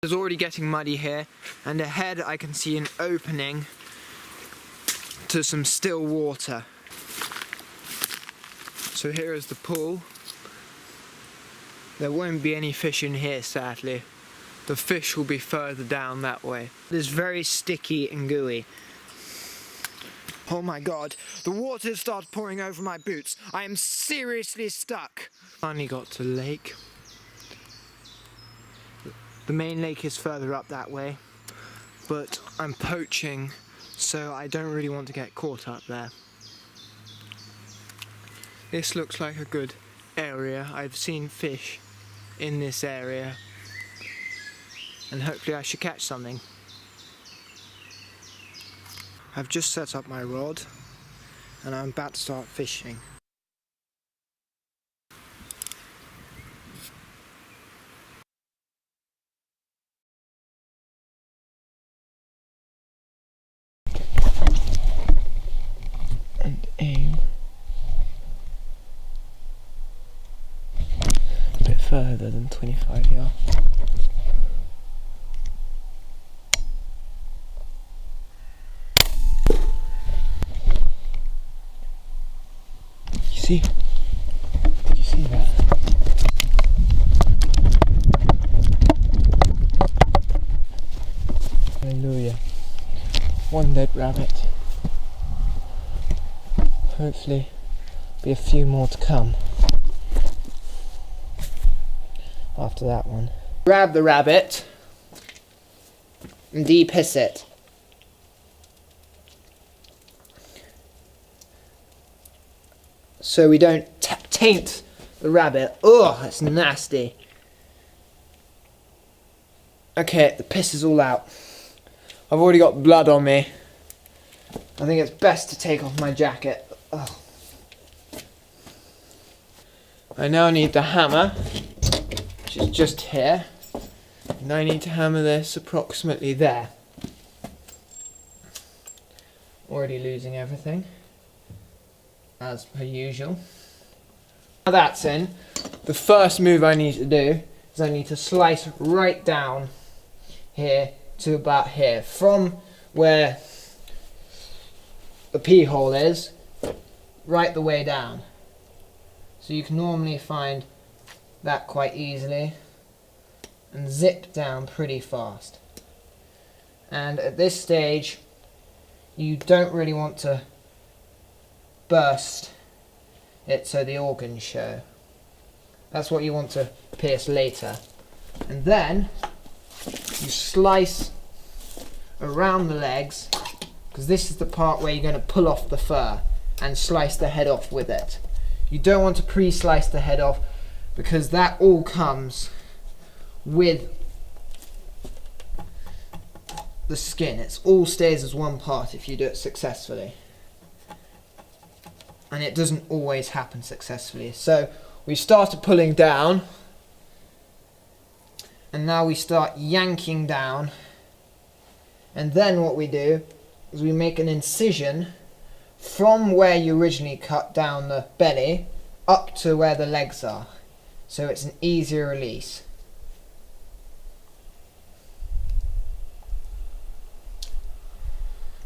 It's already getting muddy here, and ahead I can see an opening to some still water. So here is the pool. There won't be any fish in here, sadly. The fish will be further down that way. It is very sticky and gooey. Oh my god, the water starts pouring over my boots. I am seriously stuck. Finally got to the lake. The main lake is further up that way, but I'm poaching, so I don't really want to get caught up there. This looks like a good area. I've seen fish in this area, and hopefully I should catch something. I've just set up my rod and I'm about to start fishing. And aim a bit further than 25 yards. See? Did you see that? Hallelujah. One dead rabbit. Hopefully be a few more to come after that one. Grab the rabbit and de-piss it. So we don't taint the rabbit. Ugh, that's nasty. Okay, the piss is all out. I've already got blood on me. I think it's best to take off my jacket. Ugh. I now need the hammer, which is just here. And I need to hammer this approximately there. Already losing everything, as per usual. Now that's in, the first move I need to do is I need to slice right down here to about here. From where the pea hole is, right the way down. So you can normally find that quite easily and zip down pretty fast. And at this stage, you don't really want to burst it so the organs show. That's what you want to pierce later. And then you slice around the legs, because this is the part where you're going to pull off the fur and slice the head off with it. You don't want to pre-slice the head off, because that all comes with the skin. It all stays as one part if you do it successfully. And it doesn't always happen successfully. So we started pulling down, and now we start yanking down, and then what we do is we make an incision from where you originally cut down the belly up to where the legs are, so it's an easier release.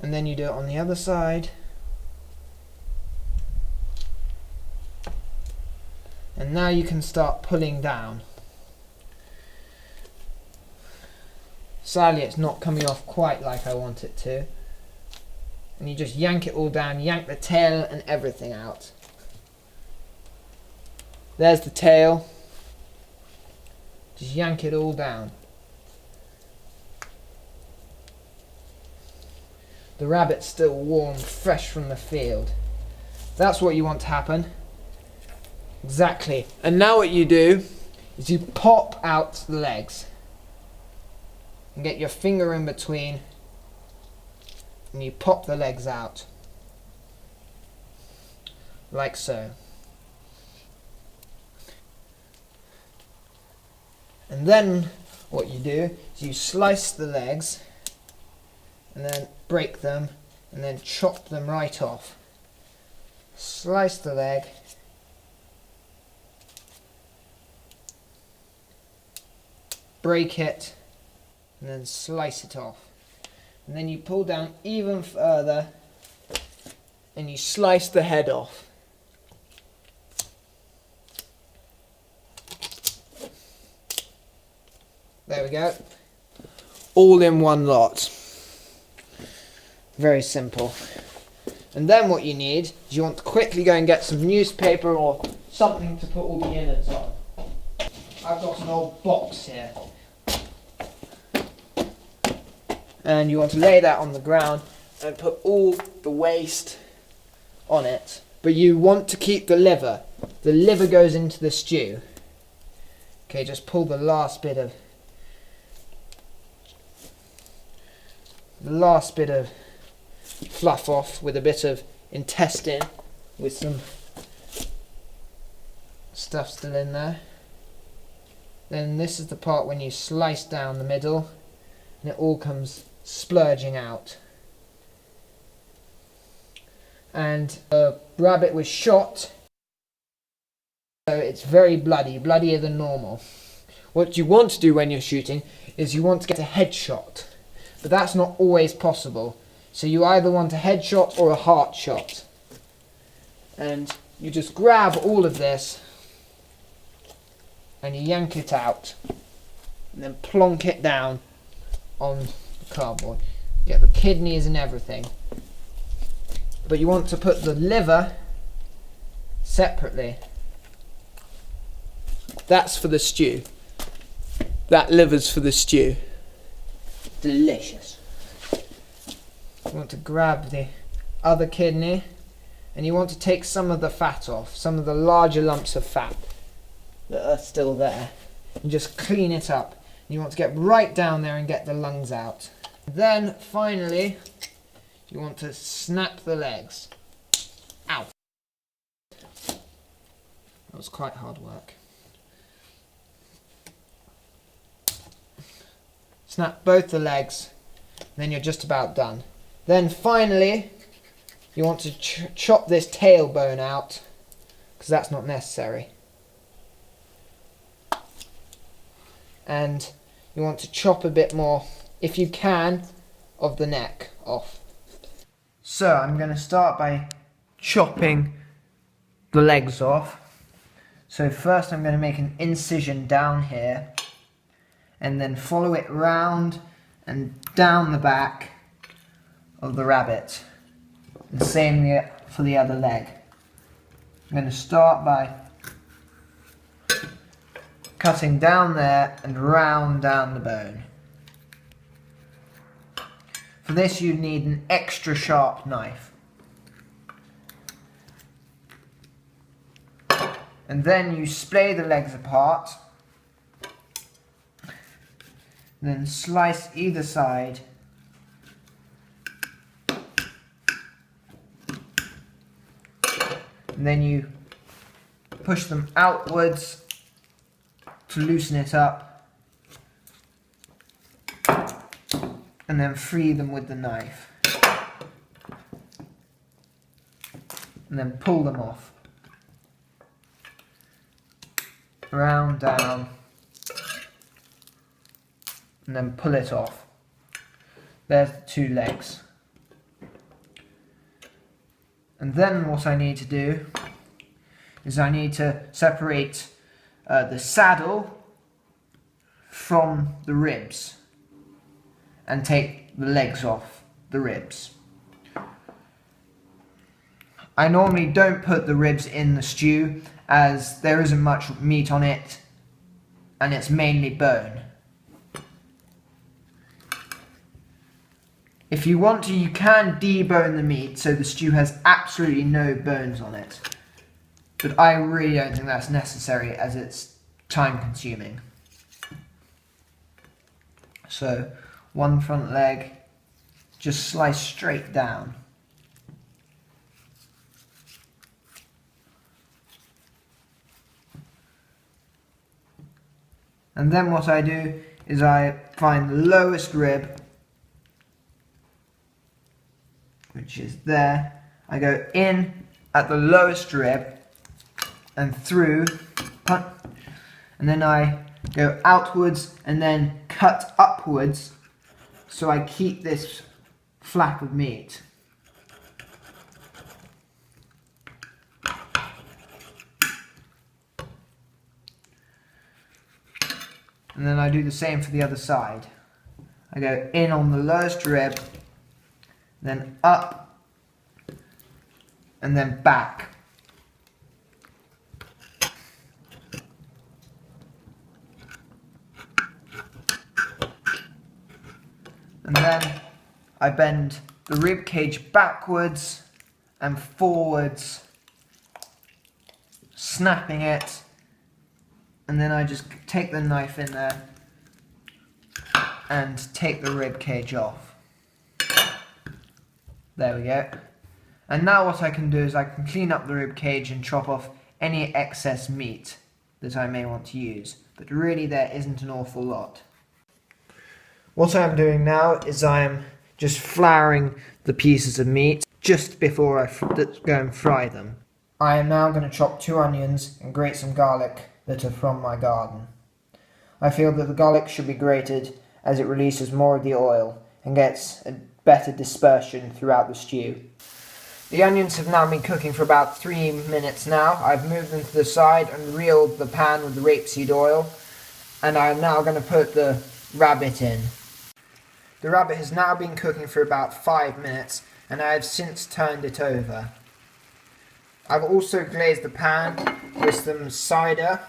And then you do it on the other side. And now you can start pulling down. Sadly, it's not coming off quite like I want it to. And you just yank it all down, yank the tail and everything out. There's the tail. Just yank it all down. The rabbit's still warm, fresh from the field. That's what you want to happen. Exactly. And now what you do is you pop out the legs and get your finger in between, and you pop the legs out like so. And then what you do is you slice the legs and then break them and then chop them right off. Slice the leg, break it, and then slice it off. And then you pull down even further and you slice the head off. There we go. All in one lot. Very simple. And then what you need is you want to quickly go and get some newspaper or something to put all the innards on. I've got an old box here. And you want to lay that on the ground and put all the waste on it. But you want to keep the liver. The liver goes into the stew. Okay, just pull the last bit of fluff off with a bit of intestine with some stuff still in there. Then this is the part when you slice down the middle and it all comes splurging out. And the rabbit was shot, so it's very bloody, bloodier than normal. What you want to do when you're shooting is you want to get a headshot, but that's not always possible. So you either want a headshot or a heart shot. And you just grab all of this and you yank it out and then plonk it down on the cardboard. Get the kidneys and everything. But you want to put the liver separately. That's for the stew. That liver's for the stew. Delicious. You want to grab the other kidney and you want to take some of the fat off, some of the larger lumps of fat that are still there, and just clean it up. You want to get right down there and get the lungs out. Then finally you want to snap the legs. Ow! That was quite hard work. Snap both the legs, then you're just about done. Then finally, you want to chop this tailbone out, because that's not necessary. And you want to chop a bit more, if you can, of the neck off. So I'm going to start by chopping the legs off. So first I'm going to make an incision down here, and then follow it round and down the back of the rabbit. The same for the other leg. I'm going to start by cutting down there and round down the bone. For this you need an extra sharp knife. And then you splay the legs apart, then slice either side and then you push them outwards to loosen it up and then free them with the knife and then pull them off. Round down and then pull it off. There's the two legs. And then what I need to do is I need to separate the saddle from the ribs and take the legs off the ribs. I normally don't put the ribs in the stew as there isn't much meat on it and it's mainly bone. If you want to, you can debone the meat so the stew has absolutely no bones on it. But I really don't think that's necessary as it's time consuming. So, one front leg, just slice straight down. And then what I do is I find the lowest rib, which is there. I go in at the lowest rib and through, and then I go outwards and then cut upwards so I keep this flap of meat. And then I do the same for the other side. I go in on the lowest rib, then up, and then back. And then I bend the rib cage backwards and forwards, snapping it, and then I just take the knife in there and take the rib cage off. There we go. And now what I can do is I can clean up the rib cage and chop off any excess meat that I may want to use, but really there isn't an awful lot. What I'm doing now is I am just flouring the pieces of meat just before I go and fry them. I am now going to chop 2 onions and grate some garlic that are from my garden. I feel that the garlic should be grated as it releases more of the oil and gets a better dispersion throughout the stew. The onions have now been cooking for about 3 minutes now. I've moved them to the side and reeled the pan with the rapeseed oil, and I am now going to put the rabbit in. The rabbit has now been cooking for about 5 minutes, and I have since turned it over. I've also glazed the pan with some cider,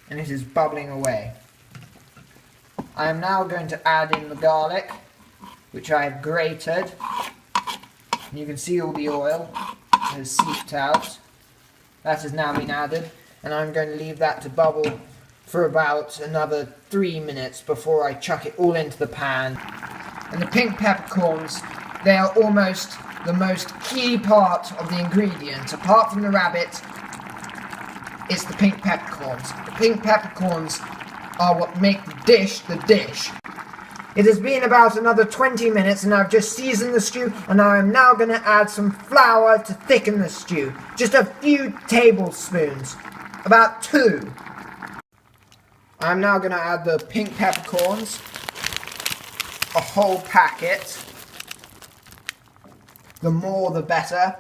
and it is bubbling away. I am now going to add in the garlic, which I have grated. And you can see all the oil has seeped out. That has now been added, and I'm going to leave that to bubble for about another 3 minutes before I chuck it all into the pan. And the pink peppercorns, they are almost the most key part of the ingredient. Apart from the rabbit, it's the pink peppercorns. The pink peppercorns are what make the dish the dish. It has been about another 20 minutes and I've just seasoned the stew, and I am now going to add some flour to thicken the stew. Just a few tablespoons, about 2. I'm now going to add the pink peppercorns, a whole packet. The more the better.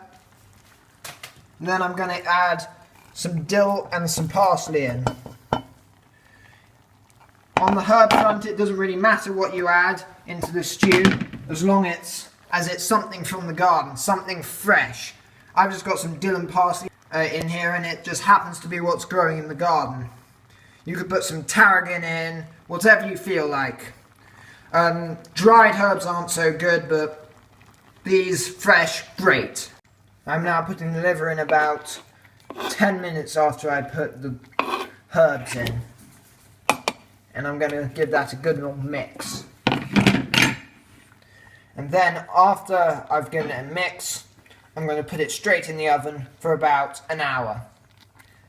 And then I'm going to add some dill and some parsley in. On the herb front, it doesn't really matter what you add into the stew, as long as it's something from the garden, something fresh. I've just got some dill and parsley in here, and it just happens to be what's growing in the garden. You could put some tarragon in, whatever you feel like. Dried herbs aren't so good, but these fresh, great. I'm now putting the liver in about 10 minutes after I put the herbs in. And I'm going to give that a good little mix. And then after I've given it a mix, I'm going to put it straight in the oven for about an hour.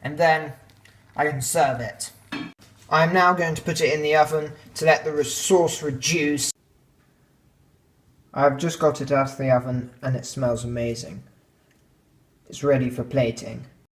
And then I can serve it. I'm now going to put it in the oven to let the sauce reduce. I've just got it out of the oven and it smells amazing. It's ready for plating.